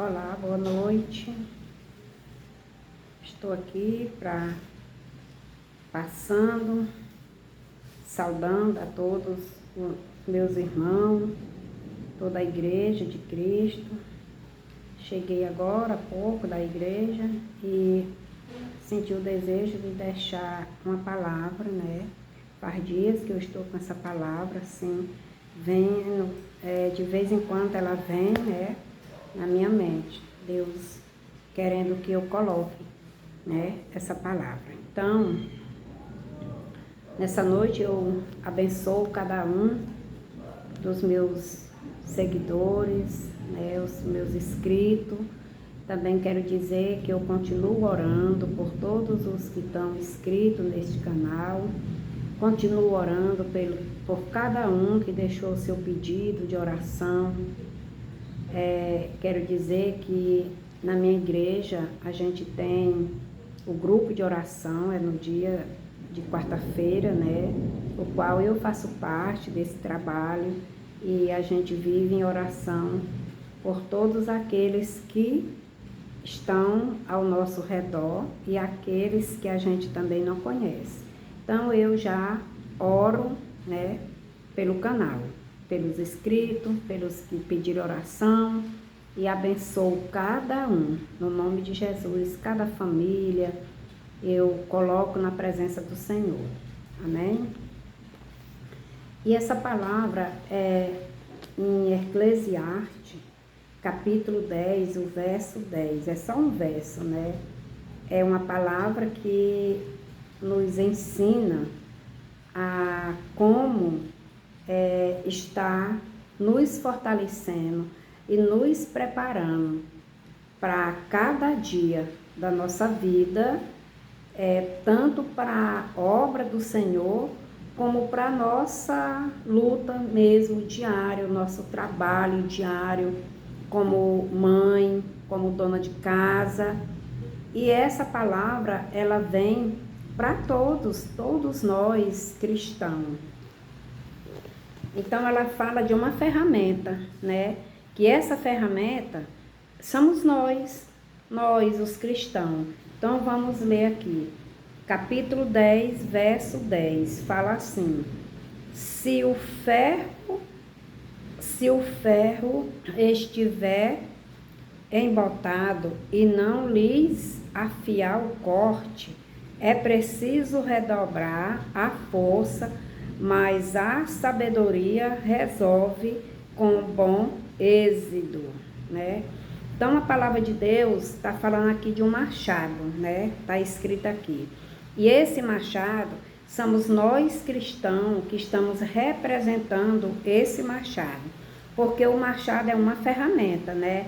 Olá, boa noite. Estou aqui saudando a todos os meus irmãos, toda a igreja de Cristo. Cheguei agora há pouco da igreja e senti o desejo de deixar uma palavra, né? Faz dias que eu estou com essa palavra, assim, vendo, de vez em quando ela vem, né? Na minha mente, Deus querendo que eu coloque, né, essa palavra. Então, nessa noite eu abençoo cada um dos meus seguidores, né, os meus inscritos. Também quero dizer que eu continuo orando por todos os que estão inscritos neste canal. Continuo orando por cada um que deixou seu pedido de oração. Quero dizer que na minha igreja a gente tem o grupo de oração, no dia de quarta-feira, né? O qual eu faço parte desse trabalho e a gente vive em oração por todos aqueles que estão ao nosso redor e aqueles que a gente também não conhece. Então eu já oro, né, pelo canal, pelos inscritos, pelos que pediram oração e abençoo cada um, no nome de Jesus, cada família, eu coloco na presença do Senhor, amém? E essa palavra é em Eclesiastes, capítulo 10, o verso 10, é só um verso, né? É uma palavra que nos ensina a como está nos fortalecendo e nos preparando para cada dia da nossa vida, tanto para a obra do Senhor, como para a nossa luta mesmo diária, o nosso trabalho diário, como mãe, como dona de casa. E essa palavra, ela vem para todos nós cristãos. Então, ela fala de uma ferramenta, né? Que essa ferramenta somos nós, os cristãos. Então, vamos ler aqui. Capítulo 10, verso 10. Fala assim: Se o ferro estiver embotado e não lhes afiar o corte, é preciso redobrar a força, mas a sabedoria resolve com bom êxito, né? Então, a palavra de Deus está falando aqui de um machado, né? Está escrito aqui. E esse machado, somos nós cristãos que estamos representando esse machado. Porque o machado é uma ferramenta, né?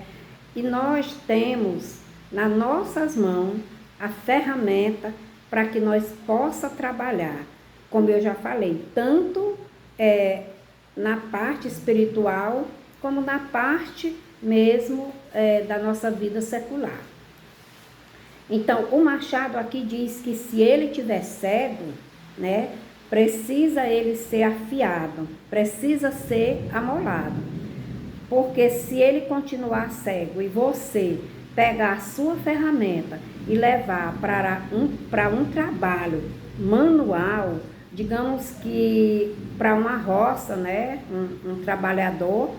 E nós temos nas nossas mãos a ferramenta para que nós possa trabalhar, como eu já falei, tanto na parte espiritual, como na parte mesmo da nossa vida secular. Então, o machado aqui diz que se ele tiver cego, né, precisa ele ser afiado, precisa ser amolado. Porque se ele continuar cego e você pegar a sua ferramenta e levar para um trabalho manual, digamos que para uma roça, né, um trabalhador,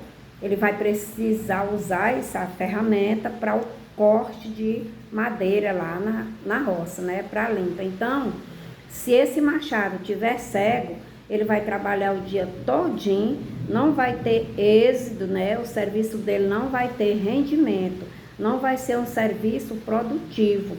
ele vai precisar usar essa ferramenta para o corte de madeira lá na roça, né, para limpa. Então, se esse machado tiver cego, ele vai trabalhar o dia todinho, não vai ter êxito, né, o serviço dele não vai ter rendimento, não vai ser um serviço produtivo.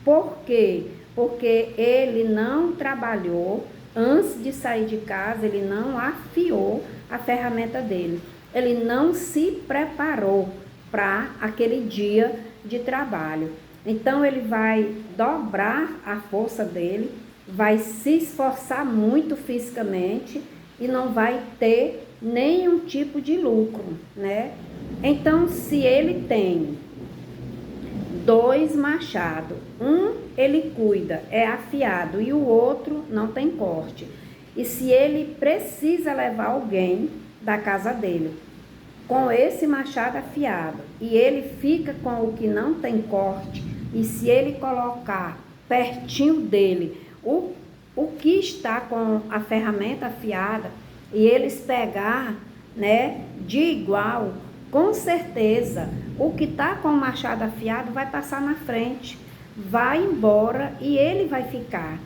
Por quê? Porque ele não trabalhou, antes de sair de casa, ele não afiou a ferramenta dele. Ele não se preparou para aquele dia de trabalho. Então, ele vai dobrar a força dele, vai se esforçar muito fisicamente e não vai ter nenhum tipo de lucro, né? Então, se ele tem 2 machados, um ele cuida, é afiado, e o outro não tem corte. E se ele precisa levar alguém da casa dele com esse machado afiado e ele fica com o que não tem corte, e se ele colocar pertinho dele o que está com a ferramenta afiada e eles pegar, né, de igual, com certeza o que está com o machado afiado vai passar na frente, vai embora e ele vai ficar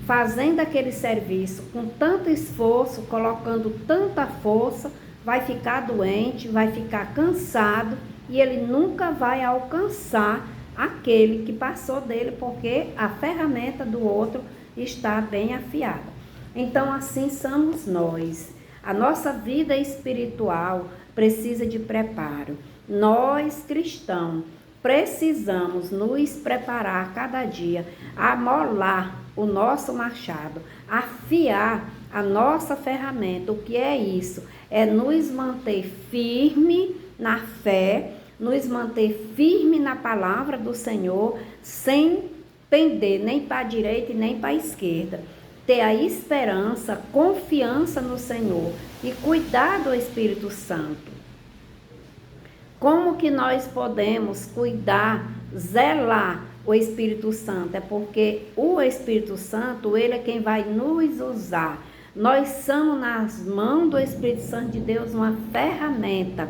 fazendo aquele serviço com tanto esforço, colocando tanta força, vai ficar doente, vai ficar cansado e ele nunca vai alcançar aquele que passou dele, porque a ferramenta do outro está bem afiada. Então, assim somos nós. A nossa vida espiritual precisa de preparo. Nós, cristãos, precisamos nos preparar cada dia, amolar o nosso machado, afiar a nossa ferramenta. O que é isso? É nos manter firme na fé, nos manter firme na palavra do Senhor, sem pender nem para a direita e nem para a esquerda. Ter a esperança, confiança no Senhor e cuidar do Espírito Santo. Como que nós podemos cuidar, zelar o Espírito Santo? É porque o Espírito Santo, ele é quem vai nos usar. Nós somos nas mãos do Espírito Santo de Deus uma ferramenta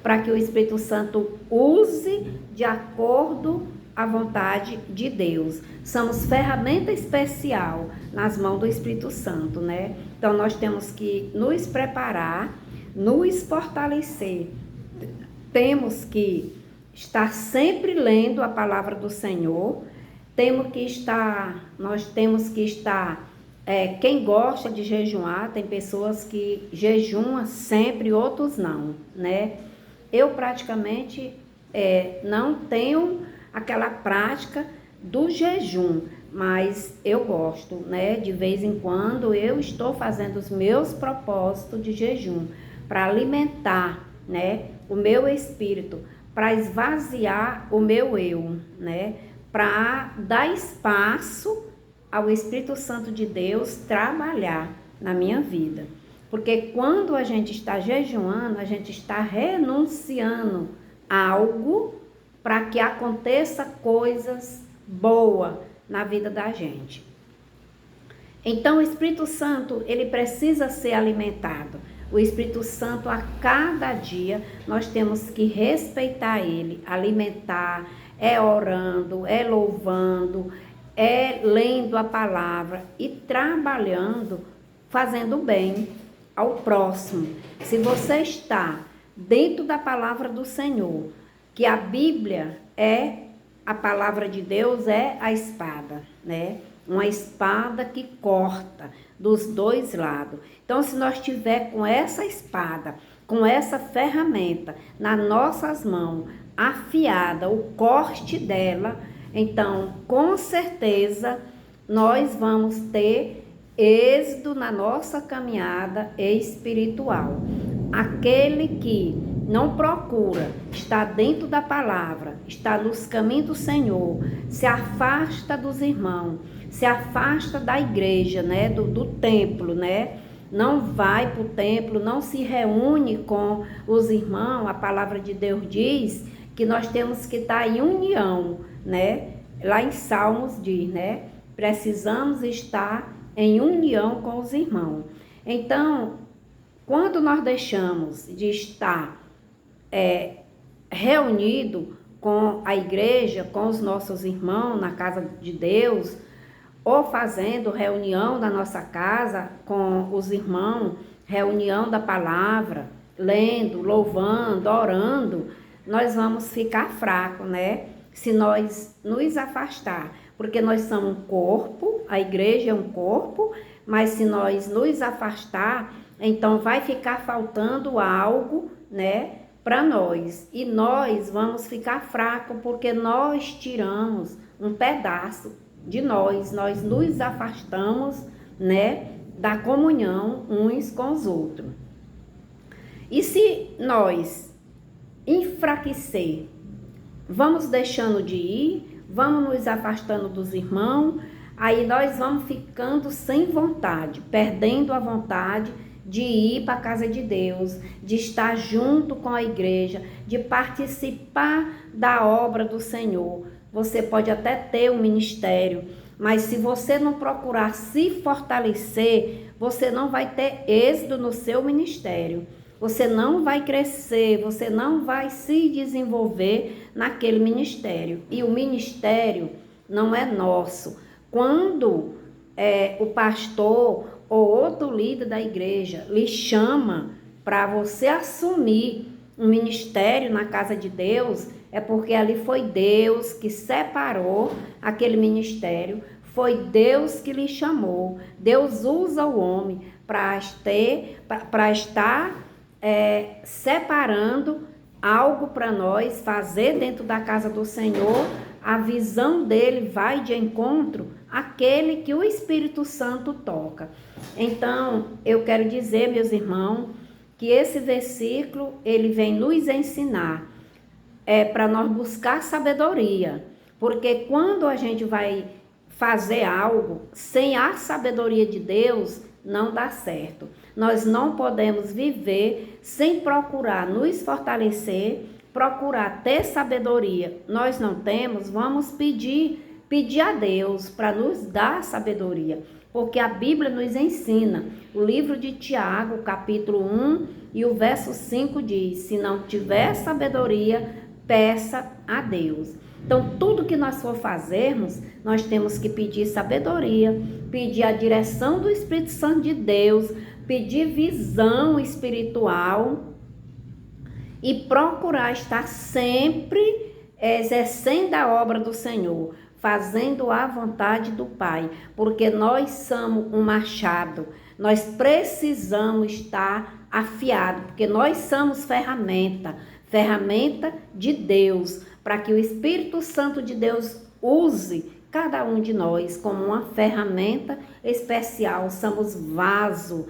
para que o Espírito Santo use de acordo à vontade de Deus. Somos ferramenta especial nas mãos do Espírito Santo, né? Então nós temos que nos preparar, nos fortalecer. Temos que estar sempre lendo a palavra do Senhor. Nós temos que estar, quem gosta de jejuar, tem pessoas que jejuam sempre, outros não, né? Eu praticamente não tenho aquela prática do jejum, mas eu gosto, né? De vez em quando eu estou fazendo os meus propósitos de jejum para alimentar, né, o meu espírito, para esvaziar o meu eu, né? Para dar espaço ao Espírito Santo de Deus trabalhar na minha vida. Porque quando a gente está jejuando, a gente está renunciando a algo para que aconteça coisas boas na vida da gente. Então o Espírito Santo, ele precisa ser alimentado. O Espírito Santo, a cada dia, nós temos que respeitar ele, alimentar, orando, louvando, lendo a palavra e trabalhando, fazendo bem ao próximo. Se você está dentro da palavra do Senhor, que a Bíblia a palavra de Deus é a espada, né? Uma espada que corta dos dois lados. Então, se nós tiver com essa espada, com essa ferramenta nas nossas mãos, afiada, o corte dela, então, com certeza, nós vamos ter êxito na nossa caminhada espiritual. Aquele que não procura estar dentro da palavra, está nos caminhos do Senhor, se afasta dos irmãos, se afasta da igreja, né, do templo, né, não vai para o templo, não se reúne com os irmãos. A palavra de Deus diz que nós temos que estar em união, né, lá em Salmos diz, né, precisamos estar em união com os irmãos. Então, quando nós deixamos de estar reunido com a igreja, com os nossos irmãos na casa de Deus, ou fazendo reunião da nossa casa com os irmãos, reunião da palavra, lendo, louvando, orando, nós vamos ficar fracos, né? Se nós nos afastar, porque nós somos um corpo, a igreja é um corpo, mas se nós nos afastar, então vai ficar faltando algo, né, para nós. E nós vamos ficar fracos, porque nós tiramos um pedaço de nós nos afastamos, né, da comunhão uns com os outros. E se nós enfraquecer, vamos deixando de ir, vamos nos afastando dos irmãos, aí nós vamos ficando sem vontade, perdendo a vontade de ir para a casa de Deus, de estar junto com a igreja, de participar da obra do Senhor. Você pode até ter um ministério, mas se você não procurar se fortalecer, você não vai ter êxito no seu ministério. Você não vai crescer, você não vai se desenvolver naquele ministério. E o ministério não é nosso. Quando o pastor ou outro líder da igreja lhe chama para você assumir um ministério na casa de Deus, é porque ali foi Deus que separou aquele ministério, foi Deus que lhe chamou. Deus usa o homem para estar separando algo para nós fazer dentro da casa do Senhor. A visão dele vai de encontro àquele que o Espírito Santo toca. Então, eu quero dizer, meus irmãos, que esse versículo, ele vem nos ensinar para nós buscar sabedoria. Porque quando a gente vai fazer algo sem a sabedoria de Deus, não dá certo. Nós não podemos viver sem procurar nos fortalecer, procurar ter sabedoria. Nós não temos, vamos pedir a Deus para nos dar sabedoria. Porque a Bíblia nos ensina, o livro de Tiago, capítulo 1 e o verso 5 diz: se não tiver sabedoria, peça a Deus. Então, tudo que nós for fazermos, nós temos que pedir sabedoria, pedir a direção do Espírito Santo de Deus, pedir visão espiritual e procurar estar sempre exercendo a obra do Senhor, fazendo a vontade do Pai, porque nós somos um machado, nós precisamos estar afiados, porque nós somos ferramenta de Deus, para que o Espírito Santo de Deus use cada um de nós como uma ferramenta especial. Somos vaso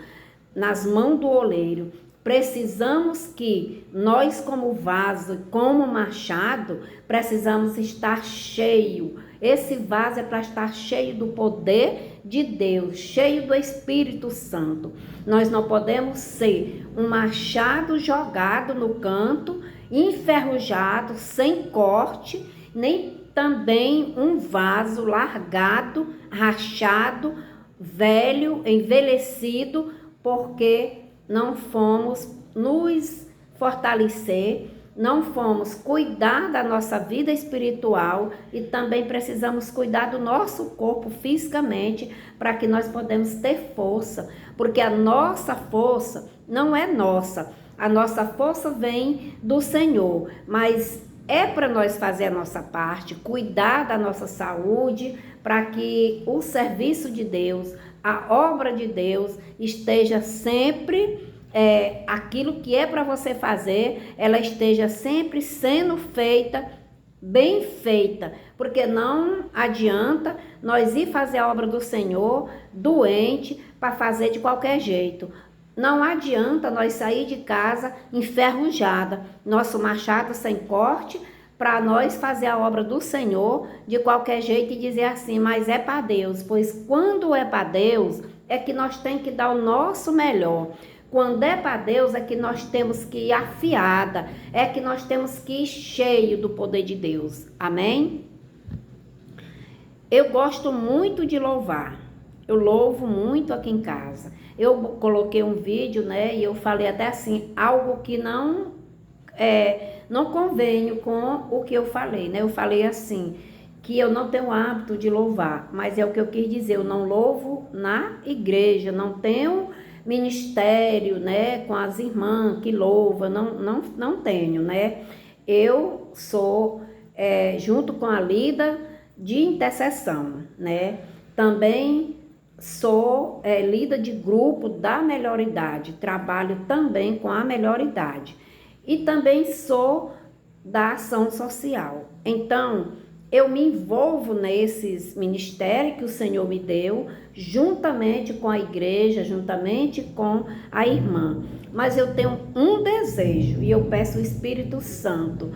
nas mãos do oleiro. Precisamos que nós, como vaso, como machado, precisamos estar cheio. Esse vaso é para estar cheio do poder de Deus, cheio do Espírito Santo. Nós não podemos ser um machado jogado no canto, enferrujado, sem corte, nem também um vaso largado, rachado, velho, envelhecido, porque não fomos nos fortalecer, não fomos cuidar da nossa vida espiritual e também precisamos cuidar do nosso corpo fisicamente para que nós podemos ter força, porque a nossa força não é nossa, a nossa força vem do Senhor, mas é para nós fazer a nossa parte, cuidar da nossa saúde, para que o serviço de Deus, a obra de Deus esteja sempre, aquilo que é para você fazer, ela esteja sempre sendo feita, bem feita, porque não adianta nós ir fazer a obra do Senhor doente para fazer de qualquer jeito. Não adianta nós sair de casa enferrujada, nosso machado sem corte, para nós fazer a obra do Senhor de qualquer jeito e dizer assim, mas é para Deus. Pois quando é para Deus, é que nós temos que dar o nosso melhor. Quando é para Deus, é que nós temos que ir afiada, é que nós temos que ir cheio do poder de Deus. Amém? Eu gosto muito de louvar. Eu louvo muito aqui em casa. Eu coloquei um vídeo, né, e eu falei até assim, algo que não convém com o que eu falei, né? Eu falei assim, que eu não tenho hábito de louvar, mas é o que eu quis dizer, eu não louvo na igreja, não tenho ministério, né, com as irmãs que louvam, não tenho, né? Eu sou, junto com a Lida, de intercessão, né? Também sou líder de grupo da melhor idade, trabalho também com a melhor idade. E também sou da ação social. Então, eu me envolvo nesses ministérios que o Senhor me deu, juntamente com a igreja, juntamente com a irmã. Mas eu tenho um desejo, e eu peço o Espírito Santo,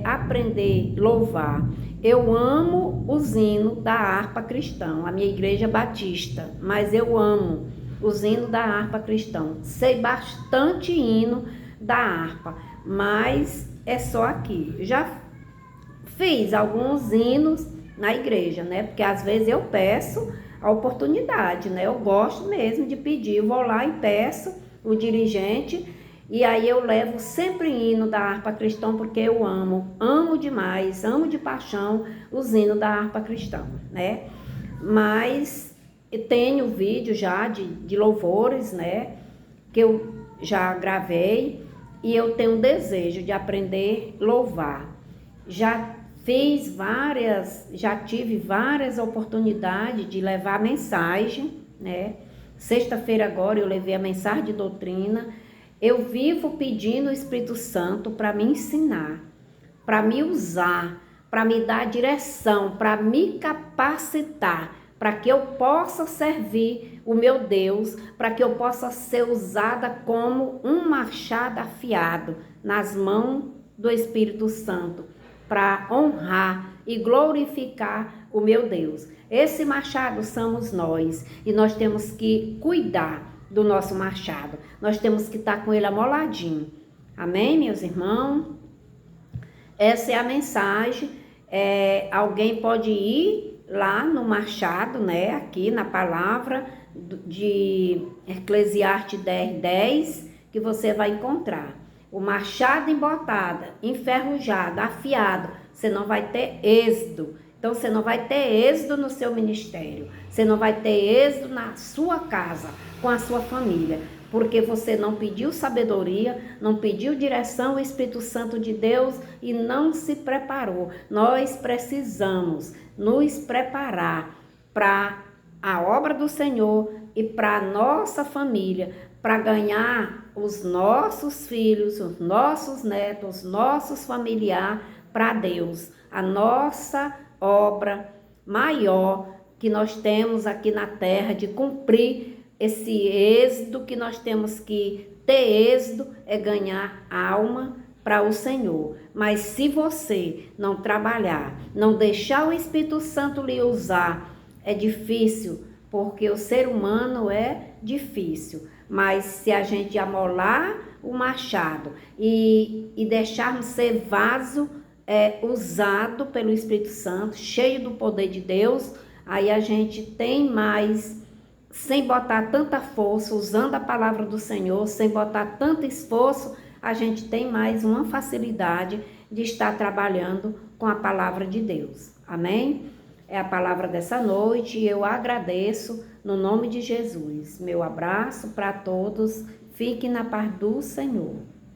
aprender a louvar. Eu amo os hinos da harpa cristã, a minha igreja batista, mas eu amo os hinos da harpa cristã. Sei bastante hino da harpa, mas é só aqui. Já fiz alguns hinos na igreja, né? Porque às vezes eu peço a oportunidade, né? Eu gosto mesmo de pedir, eu vou lá e peço o dirigente, e aí eu levo sempre hino da harpa cristã, porque eu amo demais, amo de paixão os hinos da harpa cristã, né? Mas eu tenho vídeo já de louvores, né? Que eu já gravei, e eu tenho um desejo de aprender a louvar. Já tive várias oportunidades de levar mensagem, né? Sexta-feira agora eu levei a mensagem de doutrina. Eu vivo pedindo o Espírito Santo para me ensinar, para me usar, para me dar direção, para me capacitar, para que eu possa servir o meu Deus, para que eu possa ser usada como um machado afiado nas mãos do Espírito Santo, para honrar e glorificar o meu Deus. Esse machado somos nós, e nós temos que cuidar do nosso machado. Nós temos que estar com ele amoladinho. Amém, meus irmãos? Essa é a mensagem. Alguém pode ir lá no machado, né? Aqui na palavra de Eclesiastes 10:10, que você vai encontrar. O machado embotado, enferrujado, afiado, você não vai ter êxito. Então, você não vai ter êxito no seu ministério. Você não vai ter êxito na sua casa, com a sua família. Porque você não pediu sabedoria, não pediu direção ao Espírito Santo de Deus e não se preparou. Nós precisamos nos preparar para a obra do Senhor e para a nossa família, para ganhar os nossos filhos, os nossos netos, os nossos familiares para Deus. A nossa obra maior que nós temos aqui na terra de cumprir esse êxito que nós temos que ter êxito é ganhar alma para o Senhor. Mas se você não trabalhar, não deixar o Espírito Santo lhe usar, é difícil, porque o ser humano é difícil. Mas se a gente amolar o machado e deixarmos ser vaso usado pelo Espírito Santo, cheio do poder de Deus, aí a gente tem mais, sem botar tanta força, usando a palavra do Senhor, sem botar tanto esforço, a gente tem mais uma facilidade de estar trabalhando com a palavra de Deus. Amém? É a palavra dessa noite e eu agradeço no nome de Jesus. Meu abraço para todos. Fique na paz do Senhor.